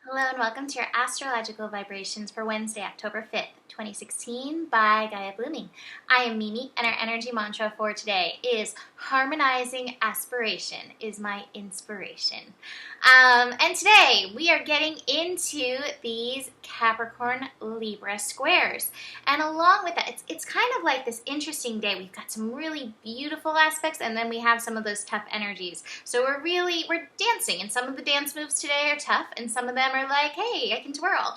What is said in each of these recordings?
Hello and welcome to your astrological vibrations for Wednesday, October 5th, 2016 by Gaia Blooming. I am Mimi and our energy mantra for today is harmonizing aspiration is my inspiration. And today we are getting into these Capricorn Libra squares. And along with that, it's kind of like this interesting day. We've got some really beautiful aspects and then we have some of those tough energies. So we're dancing, and some of the dance moves today are tough and some of them are like, hey, I can twirl.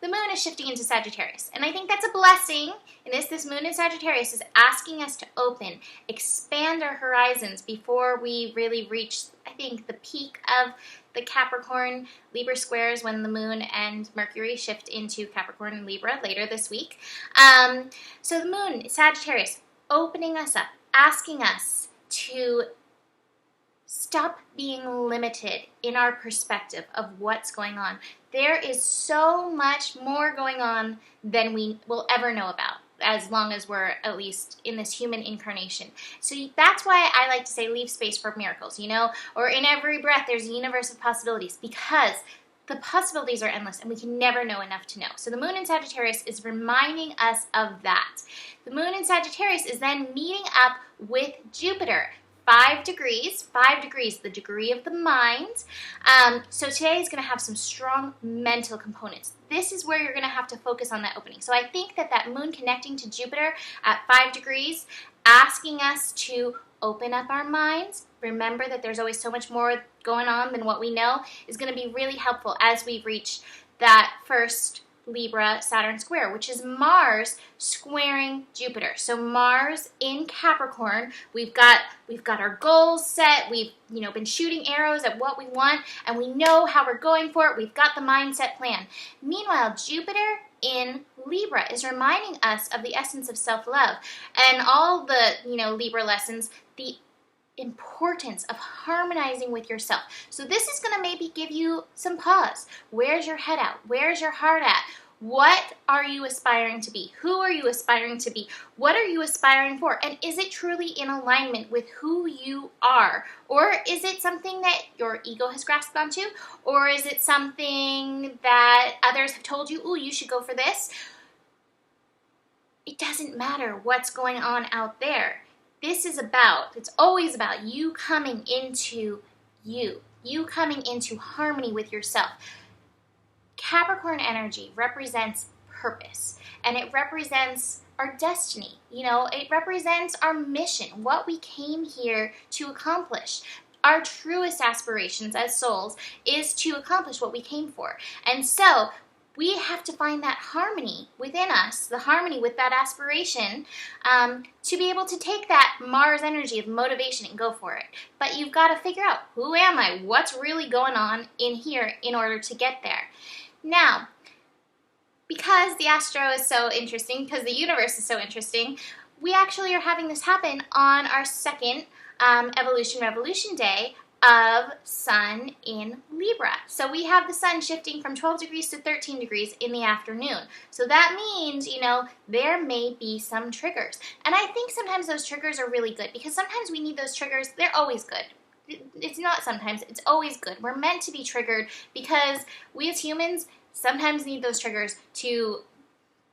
The moon is shifting into Sagittarius, and I think that's a blessing. And this moon in Sagittarius is asking us to open, expand our horizons before we really reach, I think, the peak of the Capricorn Libra squares when the moon and Mercury shift into Capricorn and Libra later this week. So the moon, Sagittarius, opening us up, asking us to stop being limited in our perspective of what's going on. There is so much more going on than we will ever know about, as long as we're at least in this human incarnation. So that's why I like to say leave space for miracles, or in every breath there's a universe of possibilities, because the possibilities are endless and we can never know enough to know. So the moon in Sagittarius is reminding us of that. The moon in Sagittarius is then meeting up with Jupiter. 5 degrees, the degree of the mind. So today is going to have some strong mental components. This is where you're going to have to focus on that opening. So I think that moon connecting to Jupiter at 5 degrees, asking us to open up our minds, remember that there's always so much more going on than what we know, is going to be really helpful as we reach that first Libra Saturn square, which is Mars squaring Jupiter. So Mars in Capricorn, we've got our goals set, we've been shooting arrows at what we want, and we know how we're going for it. We've got the mindset plan. Meanwhile, Jupiter in Libra is reminding us of the essence of self-love and all the Libra lessons, the importance of harmonizing with yourself. So this is going to maybe give you some pause. Where's your head at? Where's your heart at? What are you aspiring to be? Who are you aspiring to be? What are you aspiring for? And is it truly in alignment with who you are? Or is it something that your ego has grasped onto? Or is it something that others have told you, ooh, you should go for this? It doesn't matter what's going on out there. It's always about you coming into you coming into harmony with yourself. Capricorn energy represents purpose, and it represents our destiny. It represents our mission, what we came here to accomplish. Our truest aspirations as souls is to accomplish what we came for. And so we have to find that harmony within us, the harmony with that aspiration, to be able to take that Mars energy of motivation and go for it. But you've got to figure out, who am I? What's really going on in here in order to get there? Now, because the astro is so interesting, because the universe is so interesting, we actually are having this happen on our second Evolution Revolution day of Sun in Libra. So we have the Sun shifting from 12 degrees to 13 degrees in the afternoon. So that means, there may be some triggers. And I think sometimes those triggers are really good, because sometimes we need those triggers. They're always good. It's not sometimes, it's always good. We're meant to be triggered because we as humans sometimes need those triggers to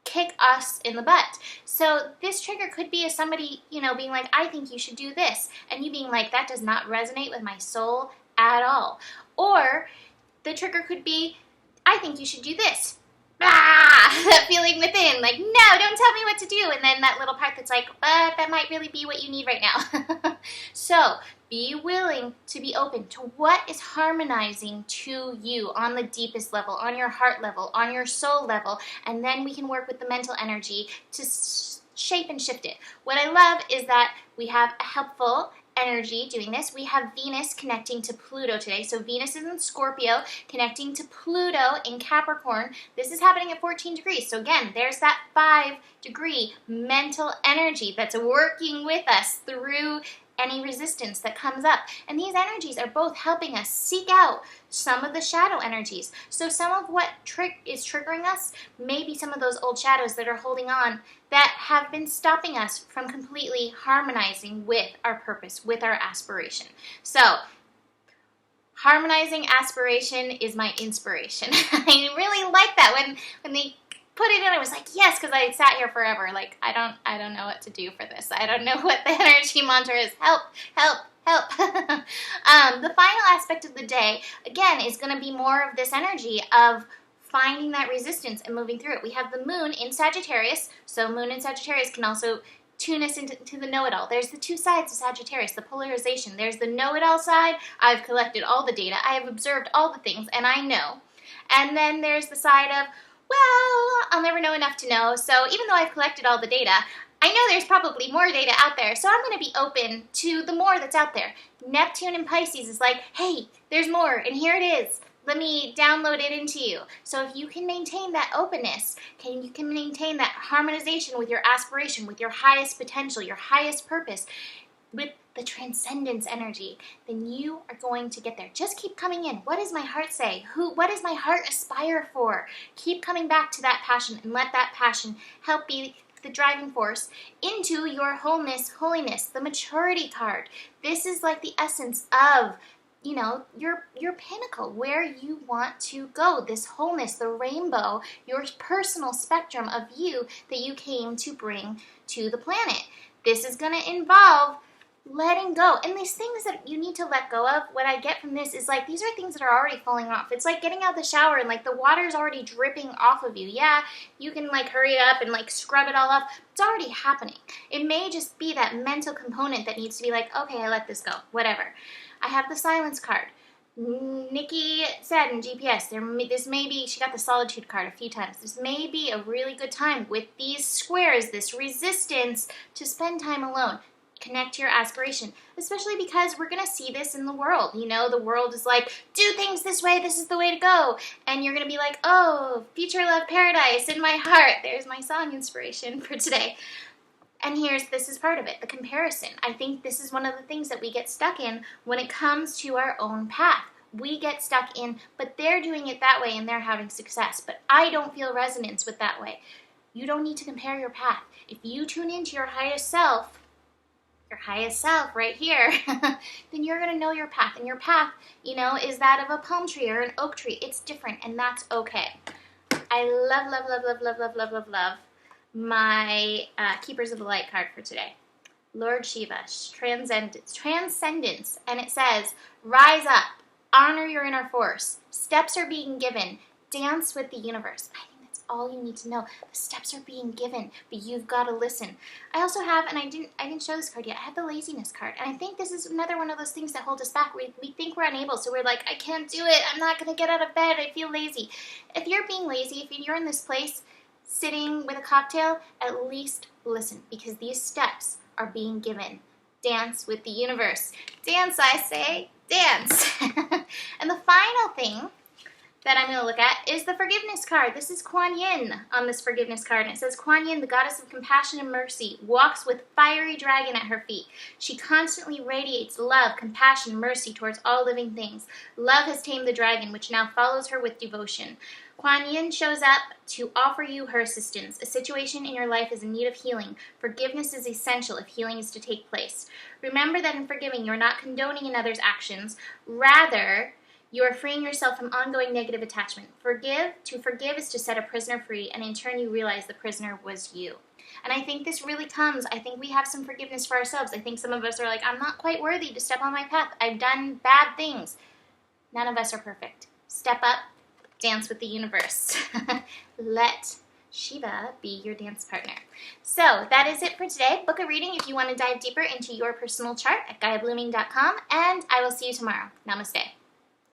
kick us in the butt. So this trigger could be as somebody, being like, I think you should do this. And you being like, that does not resonate with my soul at all. Or the trigger could be, I think you should do this. That feeling within, like, no, don't tell me what to do. And then that little part that's like, but that might really be what you need right now. So be willing to be open to what is harmonizing to you on the deepest level, on your heart level, on your soul level, and then we can work with the mental energy to shape and shift it. What I love is that we have a helpful energy doing this. We have Venus connecting to Pluto today. So Venus is in Scorpio, connecting to Pluto in Capricorn. This is happening at 14 degrees. So again, there's that 5-degree mental energy that's working with us through any resistance that comes up. And these energies are both helping us seek out some of the shadow energies. So some of what is triggering us may be some of those old shadows that are holding on, that have been stopping us from completely harmonizing with our purpose, with our aspiration. So Harmonizing aspiration is my inspiration. I really like that. When they put it in, I was like, yes, because I sat here forever. Like, I don't know what to do for this. I don't know what the energy mantra is. Help, help, help. The final aspect of the day, again, is going to be more of this energy of finding that resistance and moving through it. We have the moon in Sagittarius, so moon in Sagittarius can also tune us into the know-it-all. There's the two sides of Sagittarius, the polarization. There's the know-it-all side. I've collected all the data. I have observed all the things, and I know. And then there's the side of, well, I'll never know enough to know. So even though I've collected all the data, I know there's probably more data out there. So I'm going to be open to the more that's out there. Neptune in Pisces is like, hey, there's more, and here it is. Let me download it into you. So if you can maintain that openness, you can maintain that harmonization with your aspiration, with your highest potential, your highest purpose, with the transcendence energy, then you are going to get there. Just keep coming in. What does my heart say? What does my heart aspire for? Keep coming back to that passion and let that passion help be the driving force into your wholeness, holiness, the maturity card. This is like the essence of your pinnacle, where you want to go, this wholeness, the rainbow, your personal spectrum of you that you came to bring to the planet. This is going to involve letting go. And these things that you need to let go of, what I get from this is like, these are things that are already falling off. It's like getting out of the shower and like the water's already dripping off of you. Yeah, you can like hurry it up and like scrub it all off. It's already happening. It may just be that mental component that needs to be like, okay, I let this go, whatever. I have the silence card. Nikki said in GPS, this may be, she got the solitude card a few times. This may be a really good time with these squares, this resistance to spend time alone. Connect to your aspiration, especially because we're going to see this in the world. The world is like, do things this way, this is the way to go. And you're going to be like, oh, future love paradise in my heart. There's my song inspiration for today. And this is part of it, the comparison. I think this is one of the things that we get stuck in when it comes to our own path. We get stuck in, but they're doing it that way and they're having success. But I don't feel resonance with that way. You don't need to compare your path. If you tune into your highest self right here, then you're going to know your path. And your path, is that of a palm tree or an oak tree. It's different, and that's okay. I love, love, love, love, love, love, love, love, love my Keepers of the Light card for today. Lord Shiva, transcendence, and it says, rise up, honor your inner force, steps are being given, dance with the universe. I think that's all you need to know. The steps are being given, but you've got to listen. I also have, and I didn't show this card yet, I have the laziness card, and I think this is another one of those things that hold us back. We think we're unable, so we're like, I can't do it, I'm not going to get out of bed, I feel lazy. If you're being lazy, if you're in this place, sitting with a cocktail, at least listen, because these steps are being given. Dance with the universe. Dance, I say, dance. And the final thing that I'm going to look at is the forgiveness card. This is Kuan Yin on this forgiveness card. And it says, Kuan Yin, the goddess of compassion and mercy, walks with fiery dragon at her feet. She constantly radiates love, compassion, mercy towards all living things. Love has tamed the dragon, which now follows her with devotion. Kuan Yin shows up to offer you her assistance. A situation in your life is in need of healing. Forgiveness is essential if healing is to take place. Remember that in forgiving, you are not condoning another's actions. Rather, you are freeing yourself from ongoing negative attachment. To forgive is to set a prisoner free, and in turn you realize the prisoner was you. And I think this really I think we have some forgiveness for ourselves. I think some of us are like, I'm not quite worthy to step on my path. I've done bad things. None of us are perfect. Step up, dance with the universe. Let Shiva be your dance partner. So that is it for today. Book a reading if you want to dive deeper into your personal chart at GaiaBlooming.com, and I will see you tomorrow. Namaste.